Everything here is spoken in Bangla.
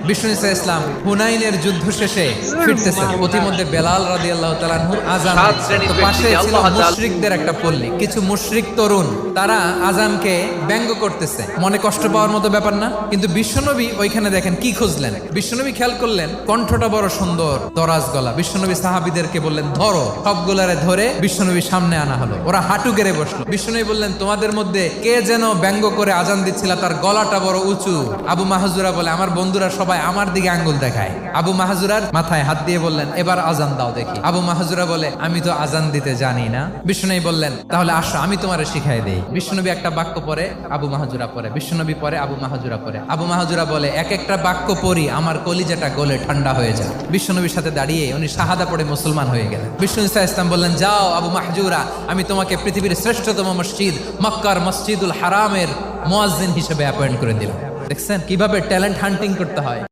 বিষ্ণু ইসা ইসলাম হুনাইনের যুদ্ধ শেষে ফিরতেছেন, প্রতিমধ্যে বেলাল রাদিয়াল্লাহু তাআলা আনহু আযান দিচ্ছেন। তো পাশে ছিল মুশরিকদের একটা পল্লী, কিছু মুশরিক তরুণ, তারা আযানকে ব্যঙ্গ করতেছে। মনে কষ্ট পাওয়ার মতো ব্যাপার না, কিন্তু বিশ্বনবী ওইখানে দেখেন কি খুঁজলেন। বিশ্বনবী খেয়াল করলেন কণ্ঠটা বড় সুন্দর, দরাজ গলা। বিশ্বনবী সাহাবীদেরকে বললেন ধরো, সবগুলারে ধরে বিশ্বনবী সামনে আনা হলো। ওরা হাঁটু গেড়ে বসলো। বিশ্বনবী বললেন তোমাদের মধ্যে কে যেন ব্যঙ্গ করে আযান দিচ্ছিল, তার গলাটা বড় উঁচু। আবু মাহজুরা বলে আমার বন্ধুরা সবাই আমার দিকে আঙ্গুল দেখায়। আবু মাহজুরার মাথায় হাত দিয়ে বললেন এবার আযান দাও দেখি। আবু মাহজুরা বলে আমি তো আযান দিতে জানি না। বিশ্বনবী বললেন তাহলে আসো আমি তোমারে শিখাই দেই। বিশ্বনবী একটা বাক্য পরে, আবু মাহজুরা পরে, বিশ্বনবী পরে, আবু মাহজুরা পরে। আবু মাহজুরা বলে এক একটা বাক্য পড়ি আমার কলিজাটা গলে ঠান্ডা হয়ে যায়। বিশ্বনবীর সাথে দাঁড়িয়ে উনি শাহাদা পড়ে মুসলমান হয়ে গেলেন। বিষ্ণু ইসা ইসলাম বললেন যাও আবু মাহজুরা, আমি তোমাকে পৃথিবীর শ্রেষ্ঠতম মসজিদ মক্কার মসজিদুল হারামের মুয়াজ্জিন হিসেবে অ্যাপয়েন্ট করে দিলাম। দেখছেন কিভাবে ট্যালেন্ট হান্টিং করতে হয়।